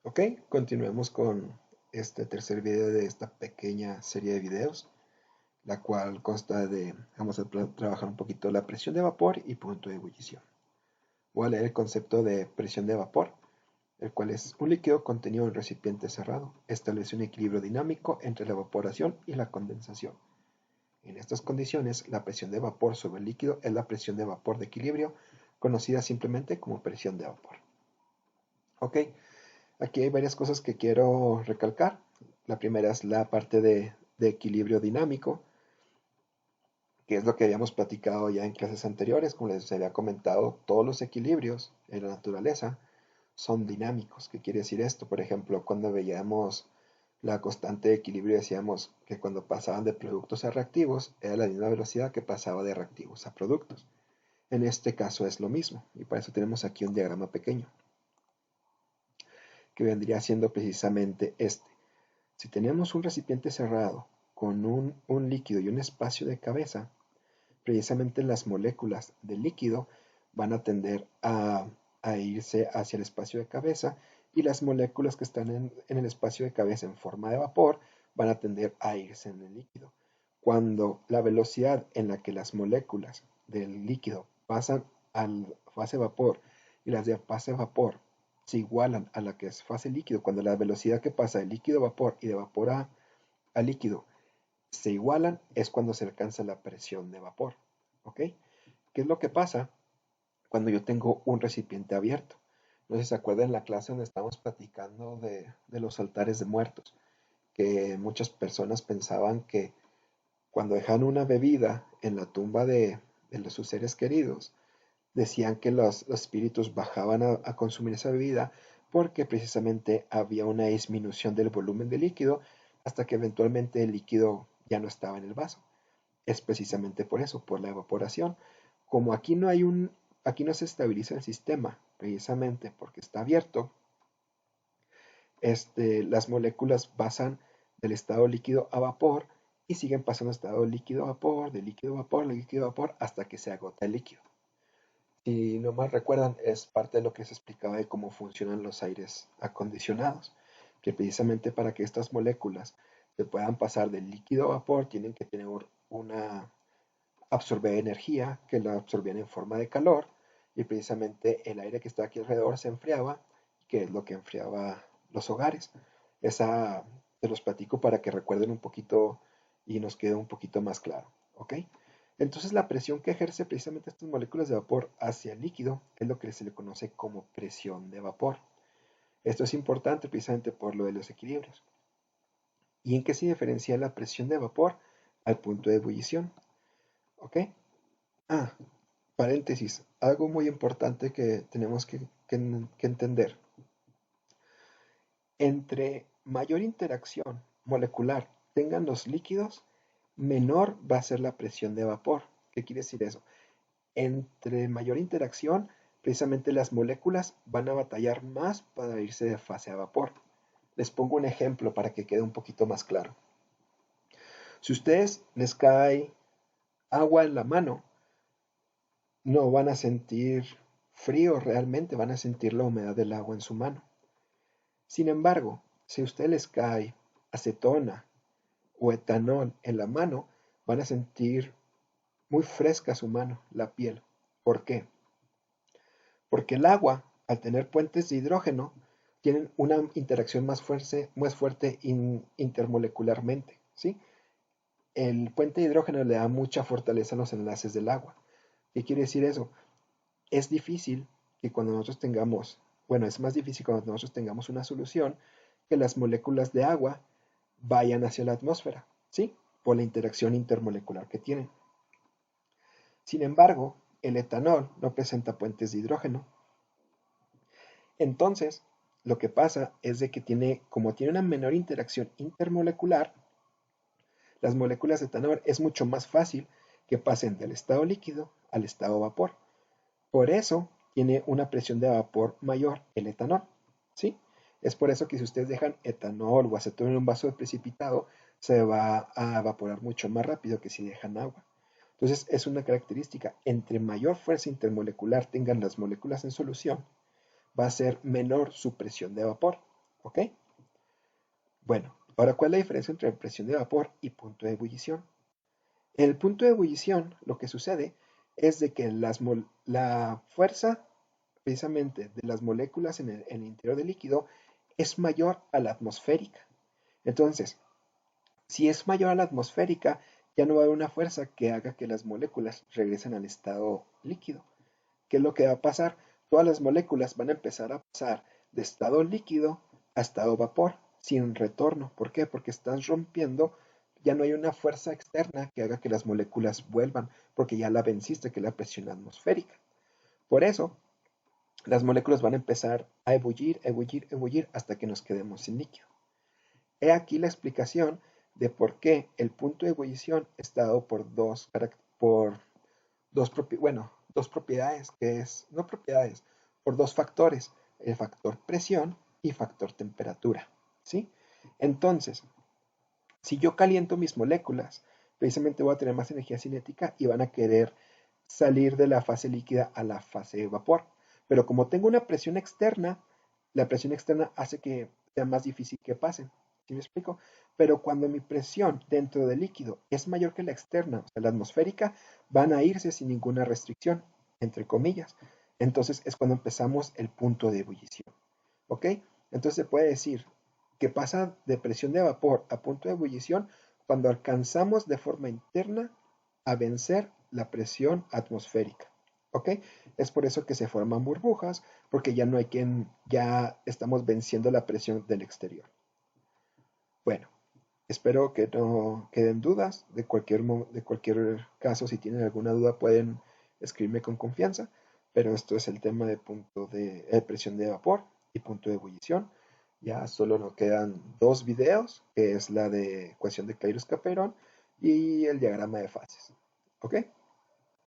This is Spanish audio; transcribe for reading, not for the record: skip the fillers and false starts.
Ok, continuemos con este tercer video de esta pequeña serie de videos, la cual consta de, vamos a trabajar un poquito la presión de vapor y punto de ebullición. Voy a leer el concepto de presión de vapor, el cual es un líquido contenido en un recipiente cerrado. Establece un equilibrio dinámico entre la evaporación y la condensación. En estas condiciones, la presión de vapor sobre el líquido es la presión de vapor de equilibrio, conocida simplemente como presión de vapor. Ok, aquí hay varias cosas que quiero recalcar. La primera es la parte de equilibrio dinámico, que es lo que habíamos platicado ya en clases anteriores. Como les había comentado, todos los equilibrios en la naturaleza son dinámicos. ¿Qué quiere decir esto? Por ejemplo, cuando veíamos la constante de equilibrio, decíamos que cuando pasaban de productos a reactivos, era la misma velocidad que pasaba de reactivos a productos. En este caso es lo mismo, y para eso tenemos aquí un diagrama pequeño, que vendría siendo precisamente este. Si tenemos un recipiente cerrado con un líquido y un espacio de cabeza, precisamente las moléculas del líquido van a tender a irse hacia el espacio de cabeza, y las moléculas que están en el espacio de cabeza en forma de vapor van a tender a irse en el líquido. Cuando la velocidad en la que las moléculas del líquido pasan a fase vapor y las de fase vapor se igualan a la que es fase líquido, cuando la velocidad que pasa de líquido a vapor y de vapor a líquido se igualan, es cuando se alcanza la presión de vapor. ¿Ok? ¿Qué es lo que pasa cuando yo tengo un recipiente abierto? No sé si se acuerdan en la clase donde estábamos platicando de los altares de muertos, que muchas personas pensaban que cuando dejan una bebida en la tumba de sus seres queridos, decían que los espíritus bajaban a consumir esa bebida porque precisamente había una disminución del volumen de líquido hasta que eventualmente el líquido ya no estaba en el vaso. Es precisamente por eso, por la evaporación. Como aquí no se estabiliza el sistema, precisamente porque está abierto, las moléculas pasan del estado líquido a vapor y siguen pasando de estado líquido a vapor, de líquido a vapor, de líquido a vapor, hasta que se agota el líquido. Si no mal recuerdan, es parte de lo que se explicaba de cómo funcionan los aires acondicionados, que precisamente para que estas moléculas se puedan pasar del líquido a vapor tienen que tener una absorber energía, que la absorbían en forma de calor, y precisamente el aire que está aquí alrededor se enfriaba, que es lo que enfriaba los hogares. Esa te los platico para que recuerden un poquito y nos quede un poquito más claro, ¿ok? Entonces la presión que ejerce precisamente estas moléculas de vapor hacia el líquido es lo que se le conoce como presión de vapor. Esto es importante precisamente por lo de los equilibrios. ¿Y en qué se diferencia la presión de vapor al punto de ebullición? ¿Ok? Ah, paréntesis, algo muy importante que tenemos que entender. Entre mayor interacción molecular tengan los líquidos, menor va a ser la presión de vapor. ¿Qué quiere decir eso? Entre mayor interacción, precisamente las moléculas van a batallar más para irse de fase a vapor. Les pongo un ejemplo para que quede un poquito más claro. Si a ustedes les cae agua en la mano, no van a sentir frío realmente, van a sentir la humedad del agua en su mano. Sin embargo, si a ustedes les cae acetona o etanol en la mano, van a sentir muy fresca su mano, la piel. ¿Por qué? Porque el agua, al tener puentes de hidrógeno, tienen una interacción más fuerte intermolecularmente, ¿sí? El puente de hidrógeno le da mucha fortaleza a los enlaces del agua. ¿Qué quiere decir eso? Es difícil que cuando nosotros tengamos, bueno, es más difícil cuando nosotros tengamos una solución, que las moléculas de agua vayan hacia la atmósfera, ¿sí? Por la interacción intermolecular que tienen. Sin embargo, el etanol no presenta puentes de hidrógeno. Entonces, lo que pasa es de que como tiene una menor interacción intermolecular, las moléculas de etanol es mucho más fácil que pasen del estado líquido al estado vapor. Por eso tiene una presión de vapor mayor el etanol, ¿sí? Es por eso que si ustedes dejan etanol o acetona en un vaso de precipitado, se va a evaporar mucho más rápido que si dejan agua. Entonces es una característica, entre mayor fuerza intermolecular tengan las moléculas en solución, va a ser menor su presión de vapor, ¿Ok? Bueno, ahora, ¿cuál es la diferencia entre presión de vapor y punto de ebullición? En el punto de ebullición, lo que sucede es de que la fuerza precisamente de las moléculas en el interior del líquido es mayor a la atmosférica. Entonces, si es mayor a la atmosférica, ya no va a haber una fuerza que haga que las moléculas regresen al estado líquido. ¿Qué es lo que va a pasar? Todas las moléculas van a empezar a pasar de estado líquido a estado vapor, sin retorno. ¿Por qué? Porque estás rompiendo, ya no hay una fuerza externa que haga que las moléculas vuelvan, porque ya la venciste, que es la presión atmosférica. Por eso, las moléculas van a empezar a ebullir, ebullir, ebullir hasta que nos quedemos sin líquido. He aquí la explicación de por qué el punto de ebullición está dado por dos propiedades, no propiedades, por dos factores, el factor presión y factor temperatura, ¿sí? Entonces, si yo caliento mis moléculas, precisamente voy a tener más energía cinética y van a querer salir de la fase líquida a la fase de vapor. Pero como tengo una presión externa, la presión externa hace que sea más difícil que pasen. ¿Sí me explico? Pero cuando mi presión dentro del líquido es mayor que la externa, o sea, la atmosférica, van a irse sin ninguna restricción, entre comillas. Entonces es cuando empezamos el punto de ebullición. ¿Ok? Entonces se puede decir que pasa de presión de vapor a punto de ebullición cuando alcanzamos de forma interna a vencer la presión atmosférica. ¿Ok? Es por eso que se forman burbujas, porque ya no hay quien, ya estamos venciendo la presión del exterior. Bueno, espero que no queden dudas. De cualquier caso, si tienen alguna duda, pueden escribirme con confianza. Pero esto es el tema de punto de presión de vapor y punto de ebullición. Ya solo nos quedan dos videos, que es la de ecuación de Cairós-Capeiron y el diagrama de fases. ¿Ok?